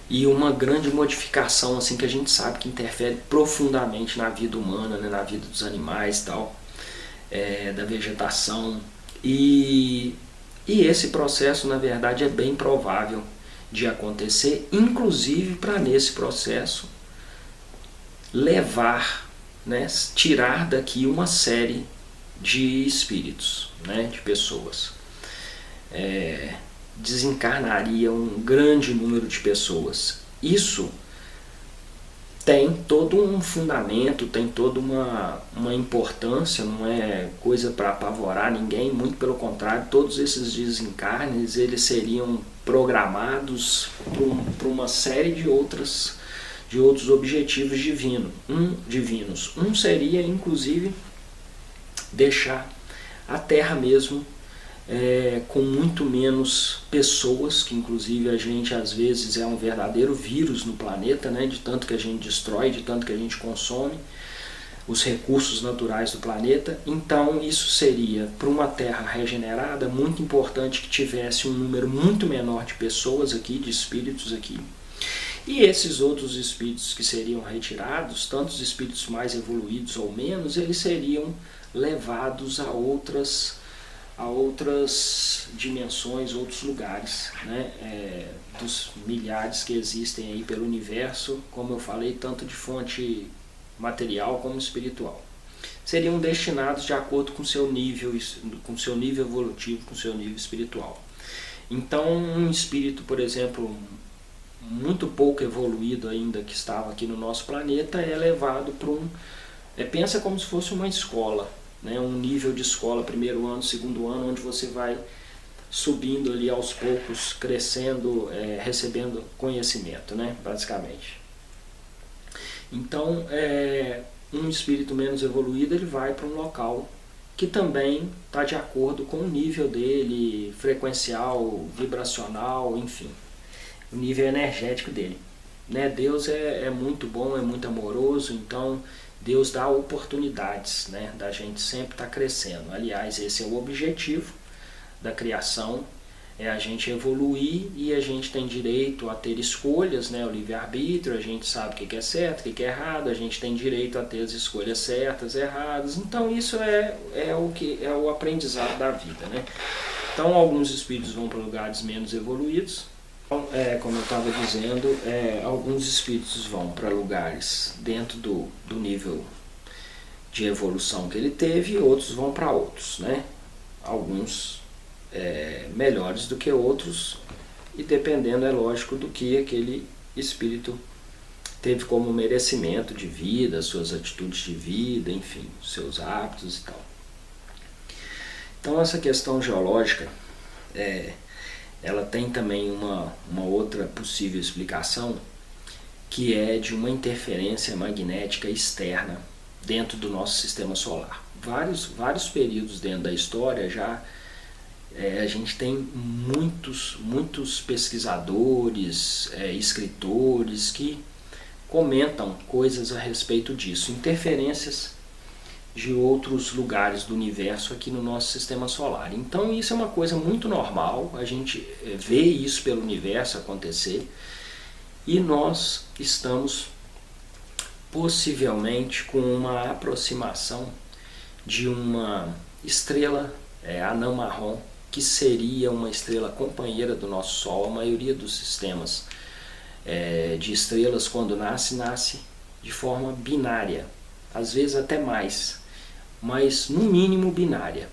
e uma grande modificação assim, que a gente sabe que interfere profundamente na vida humana, né? Na vida dos animais e tal, da vegetação. E esse processo, na verdade, é bem provável de acontecer, inclusive para nesse processo levar, né, tirar daqui uma série de espíritos, né, de pessoas. Desencarnaria um grande número de pessoas. Isso tem todo um fundamento, tem toda uma importância, não é coisa para apavorar ninguém, muito pelo contrário, todos esses desencarnes eles seriam programados para uma série de outros objetivos divinos. Um seria, inclusive, deixar a Terra mesmo com muito menos pessoas, que inclusive a gente às vezes é um verdadeiro vírus no planeta, né? De tanto que a gente destrói, de tanto que a gente consome os recursos naturais do planeta. Então isso seria, para uma Terra regenerada, muito importante que tivesse um número muito menor de pessoas aqui, de espíritos aqui. E esses outros espíritos que seriam retirados, tanto os espíritos mais evoluídos ou menos, eles seriam levados a outras dimensões, outros lugares, né? Dos milhares que existem aí pelo universo, como eu falei, tanto de fonte material como espiritual. Seriam destinados de acordo com seu nível evolutivo, com seu nível espiritual. Então, um espírito, por exemplo, muito pouco evoluído ainda, que estava aqui no nosso planeta, é levado para pensa como se fosse uma escola, né? Um nível de escola, primeiro ano, segundo ano, onde você vai subindo ali aos poucos, crescendo, recebendo conhecimento, né? Basicamente. Então, um espírito menos evoluído, ele vai para um local que também está de acordo com o nível dele, frequencial, vibracional, enfim, o nível energético dele, né? Deus é muito bom, é muito amoroso, então Deus dá oportunidades, né, da gente sempre estar crescendo. Aliás, esse é o objetivo da criação, é a gente evoluir, e a gente tem direito a ter escolhas, né, o livre-arbítrio, a gente sabe o que é certo, o que é errado, a gente tem direito a ter as escolhas certas, erradas. Então isso é o aprendizado da vida, né? Então alguns espíritos vão para lugares menos evoluídos. Como eu estava dizendo, alguns espíritos vão para lugares dentro do nível de evolução que ele teve, e outros vão para outros, né? Alguns melhores do que outros, e dependendo, é lógico, do que aquele espírito teve como merecimento de vida, suas atitudes de vida, enfim, seus hábitos e tal. Então essa questão geológica ela tem também uma outra possível explicação, que é de uma interferência magnética externa dentro do nosso sistema solar. Vários períodos dentro da história já a gente tem muitos pesquisadores, escritores que comentam coisas a respeito disso, interferências de outros lugares do universo aqui no nosso sistema solar. Então isso é uma coisa muito normal, a gente vê isso pelo universo acontecer, e nós estamos possivelmente com uma aproximação de uma estrela anã marrom, que seria uma estrela companheira do nosso Sol. A maioria dos sistemas de estrelas, quando nasce de forma binária, às vezes até mais, mas no mínimo binária,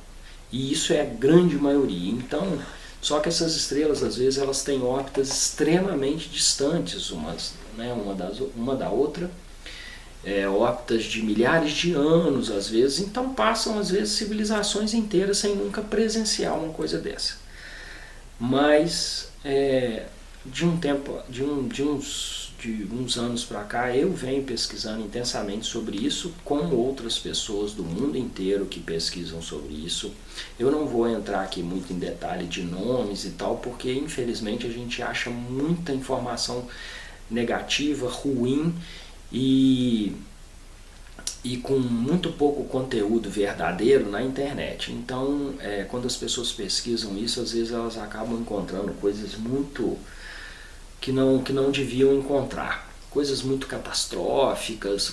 e isso é a grande maioria. Então, só que essas estrelas às vezes elas têm órbitas extremamente distantes uma da outra, órbitas de milhares de anos às vezes, então passam às vezes civilizações inteiras sem nunca presenciar uma coisa dessa. Mas de uns anos para cá eu venho pesquisando intensamente sobre isso, com outras pessoas do mundo inteiro que pesquisam sobre isso. Eu não vou entrar aqui muito em detalhe de nomes e tal, porque infelizmente a gente acha muita informação negativa, ruim e com muito pouco conteúdo verdadeiro na internet. Então, quando as pessoas pesquisam isso, às vezes elas acabam encontrando coisas muito que não deviam encontrar, coisas muito catastróficas,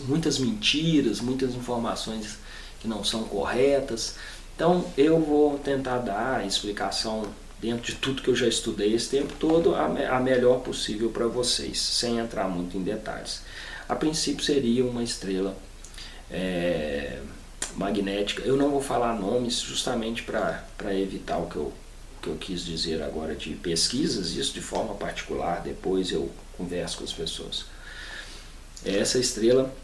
muitas mentiras, muitas informações que não são corretas. Então eu vou tentar dar a explicação dentro de tudo que eu já estudei esse tempo todo, a melhor possível para vocês, sem entrar muito em detalhes. A princípio seria uma estrela magnética. Eu não vou falar nomes justamente para evitar o que eu quis dizer agora de pesquisas, isso de forma particular, depois eu converso com as pessoas. Essa estrela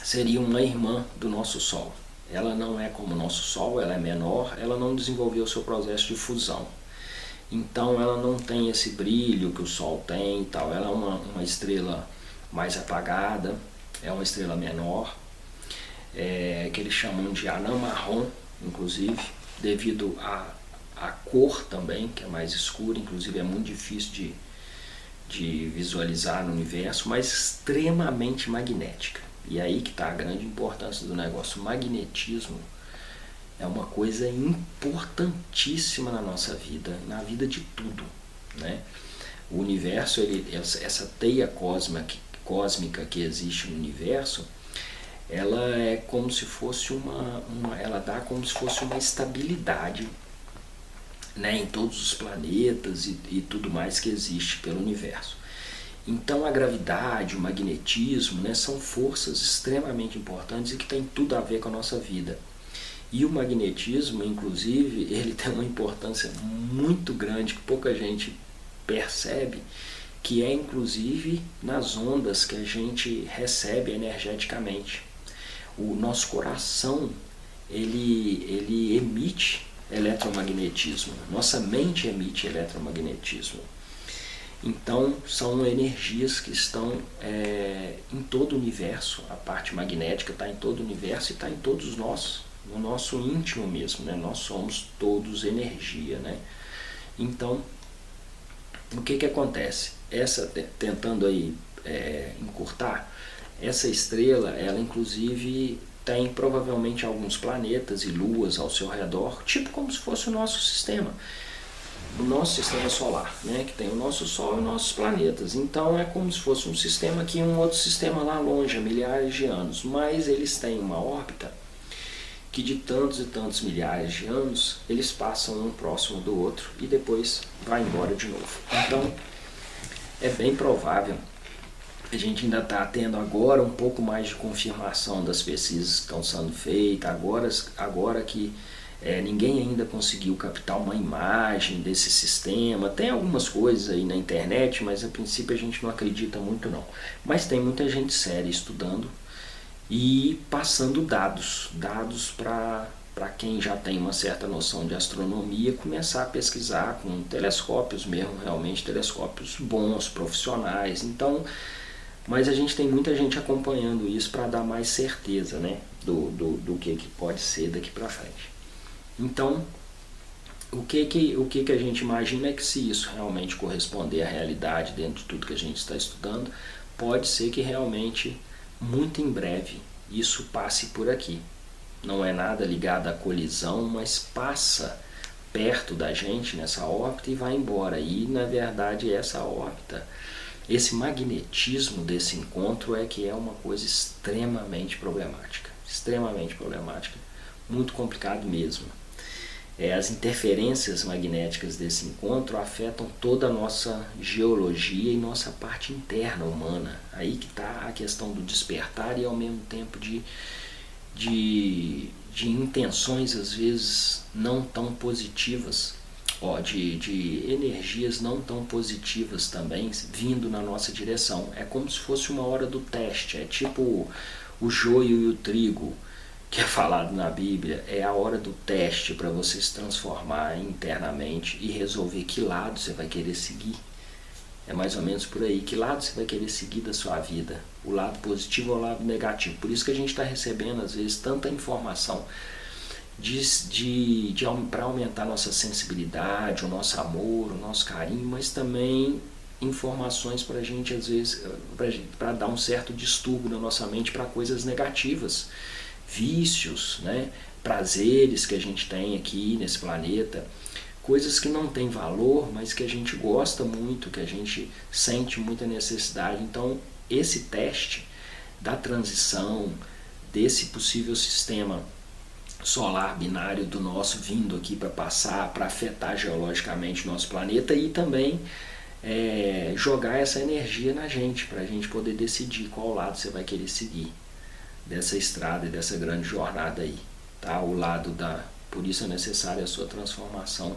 seria uma irmã do nosso Sol. Ela não é como o nosso Sol, ela é menor, ela não desenvolveu o seu processo de fusão. Então ela não tem esse brilho que o Sol tem e tal. Ela é uma estrela mais apagada, é uma estrela menor, que eles chamam de anã marrom, inclusive, devido a cor também, que é mais escura, inclusive é muito difícil de visualizar no universo, mas extremamente magnética. E aí que está a grande importância do negócio. O magnetismo é uma coisa importantíssima na nossa vida, na vida de tudo, né? O universo, essa teia cósmica que existe no universo, ela é como se fosse ela dá como se fosse uma estabilidade, né, em todos os planetas e tudo mais que existe pelo universo. Então a gravidade, o magnetismo, né, são forças extremamente importantes e que tem tudo a ver com a nossa vida. E o magnetismo, inclusive, ele tem uma importância muito grande que pouca gente percebe, que é inclusive nas ondas que a gente recebe energeticamente. O nosso coração, ele emite eletromagnetismo, nossa mente emite eletromagnetismo. Então são energias que estão em todo o universo. A parte magnética está em todo o universo e está em todos nós, no nosso íntimo mesmo, né? Nós somos todos energia, né? Então o que acontece? Tentando aí encurtar, essa estrela, ela inclusive tem provavelmente alguns planetas e luas ao seu redor, tipo como se fosse o nosso sistema solar, né? Que tem o nosso Sol e os nossos planetas. Então é como se fosse um sistema aqui e um outro sistema lá longe, há milhares de anos, mas eles têm uma órbita que de tantos e tantos milhares de anos eles passam um próximo do outro e depois vai embora de novo. Então é bem provável. A gente ainda está tendo agora um pouco mais de confirmação das pesquisas que estão sendo feitas, agora que ninguém ainda conseguiu captar uma imagem desse sistema. Tem algumas coisas aí na internet, mas a princípio a gente não acredita muito não. Mas tem muita gente séria estudando e passando dados para para quem já tem uma certa noção de astronomia, começar a pesquisar com telescópios mesmo, realmente telescópios bons, profissionais. Então, mas a gente tem muita gente acompanhando isso para dar mais certeza, né, do que pode ser daqui para frente. Então, o que a gente imagina é que, se isso realmente corresponder à realidade dentro de tudo que a gente está estudando, pode ser que realmente, muito em breve, isso passe por aqui. Não é nada ligado à colisão, mas passa perto da gente nessa órbita e vai embora. E, na verdade, essa órbita, esse magnetismo desse encontro é que é uma coisa extremamente problemática. Extremamente problemática. Muito complicado mesmo. As interferências magnéticas desse encontro afetam toda a nossa geologia e nossa parte interna humana. Aí que está a questão do despertar e, ao mesmo tempo, de intenções às vezes não tão positivas, de energias não tão positivas também vindo na nossa direção. É como se fosse uma hora do teste, é tipo o joio e o trigo que é falado na Bíblia. É a hora do teste para você se transformar internamente e resolver que lado você vai querer seguir. É mais ou menos por aí. Que lado você vai querer seguir da sua vida? O lado positivo ou o lado negativo? Por isso que a gente está recebendo, às vezes, tanta informação para aumentar nossa sensibilidade, o nosso amor, o nosso carinho, mas também informações para a gente, às vezes, para dar um certo distúrbio na nossa mente para coisas negativas, vícios, né? Prazeres que a gente tem aqui nesse planeta, coisas que não têm valor, mas que a gente gosta muito, que a gente sente muita necessidade. Então, esse teste da transição desse possível sistema solar binário do nosso vindo aqui para passar, para afetar geologicamente o nosso planeta, e também jogar essa energia na gente, para a gente poder decidir qual lado você vai querer seguir dessa estrada e dessa grande jornada aí, tá? O lado por isso é necessária a sua transformação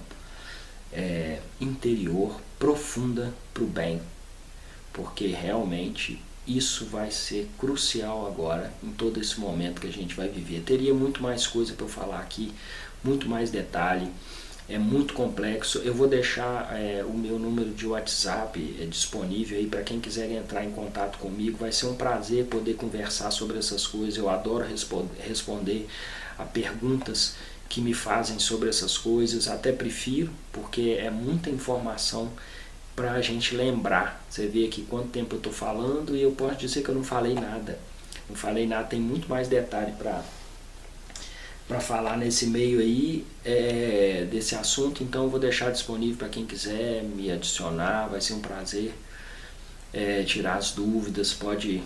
interior profunda para o bem, porque realmente isso vai ser crucial agora em todo esse momento que a gente vai viver. Teria muito mais coisa para eu falar aqui, muito mais detalhe, é muito complexo. Eu vou deixar o meu número de WhatsApp disponível aí para quem quiser entrar em contato comigo. Vai ser um prazer poder conversar sobre essas coisas. Eu adoro responder a perguntas que me fazem sobre essas coisas, até prefiro, porque é muita informação para a gente lembrar. Você vê aqui quanto tempo eu estou falando e eu posso dizer que eu não falei nada. Não falei nada, tem muito mais detalhe para falar nesse meio aí desse assunto, então eu vou deixar disponível para quem quiser me adicionar. Vai ser um prazer tirar as dúvidas, pode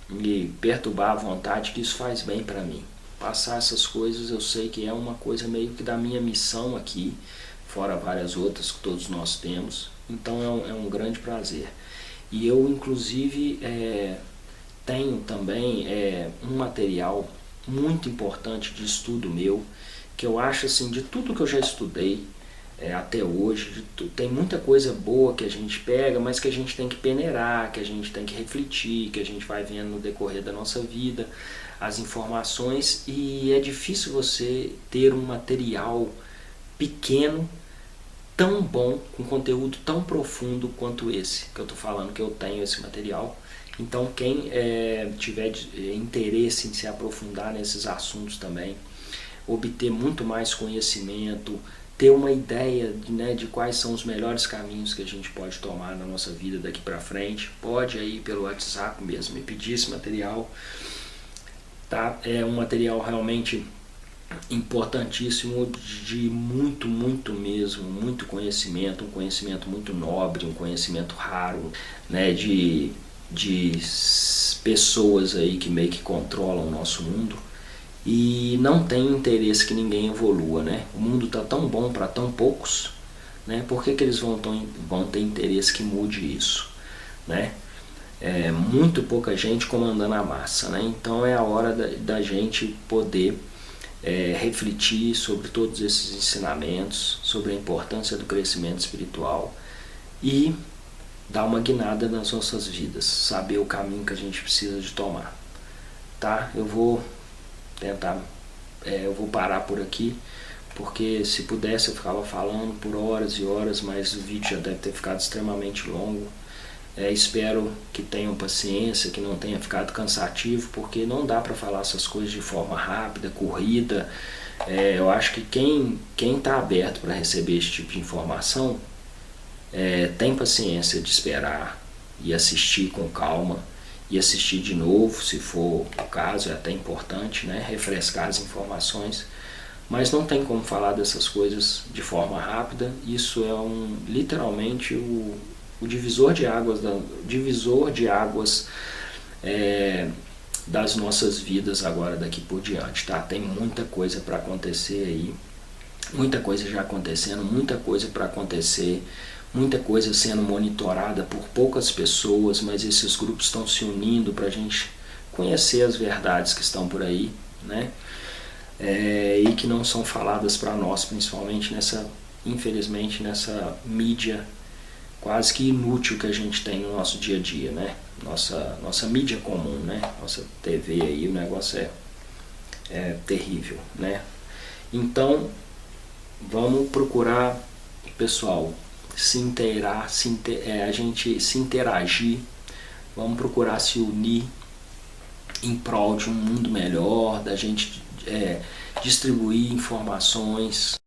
me perturbar à vontade, que isso faz bem para mim. Passar essas coisas, eu sei que é uma coisa meio que da minha missão aqui, fora várias outras que todos nós temos, então é um grande prazer. E eu, inclusive, tenho também um material muito importante de estudo meu, que eu acho assim, de tudo que eu já estudei até hoje, tem muita coisa boa que a gente pega, mas que a gente tem que peneirar, que a gente tem que refletir, que a gente vai vendo no decorrer da nossa vida, as informações, e é difícil você ter um material pequeno, tão bom, com conteúdo tão profundo quanto esse que eu estou falando, que eu tenho esse material. Então, quem tiver interesse em se aprofundar nesses assuntos também, obter muito mais conhecimento, ter uma ideia de quais são os melhores caminhos que a gente pode tomar na nossa vida daqui para frente, pode aí pelo WhatsApp mesmo me pedir esse material. Tá? É um material realmente importantíssimo, de muito mesmo, muito conhecimento, um conhecimento muito nobre, um conhecimento raro, né, de pessoas aí que meio que controlam o nosso mundo e não tem interesse que ninguém evolua, né? O mundo tá tão bom para tão poucos, né? Por que eles vão ter interesse que mude isso, né? Muito pouca gente comandando a massa, né? Então é a hora da gente poder refletir sobre todos esses ensinamentos, sobre a importância do crescimento espiritual e dar uma guinada nas nossas vidas, saber o caminho que a gente precisa de tomar, tá? Eu vou tentar eu vou parar por aqui, porque se pudesse eu ficava falando por horas e horas, mas o vídeo já deve ter ficado extremamente longo. Espero que tenham paciência, que não tenha ficado cansativo, porque não dá para falar essas coisas de forma rápida, corrida. Eu acho que quem está aberto para receber esse tipo de informação tem paciência de esperar e assistir com calma, e assistir de novo, se for o caso. É até importante, né, refrescar as informações, mas não tem como falar dessas coisas de forma rápida. Isso é literalmente o divisor de águas das nossas vidas agora, daqui por diante, tá? Tem muita coisa para acontecer aí, muita coisa já acontecendo, muita coisa para acontecer, muita coisa sendo monitorada por poucas pessoas, mas esses grupos estão se unindo para a gente conhecer as verdades que estão por aí, né? E que não são faladas para nós, principalmente infelizmente, nessa mídia quase que inútil que a gente tem no nosso dia a dia, né? Nossa mídia comum, né? Nossa TV aí, o negócio é terrível, né? Então, vamos procurar, pessoal, a gente se interagir, vamos procurar se unir em prol de um mundo melhor, da gente distribuir informações,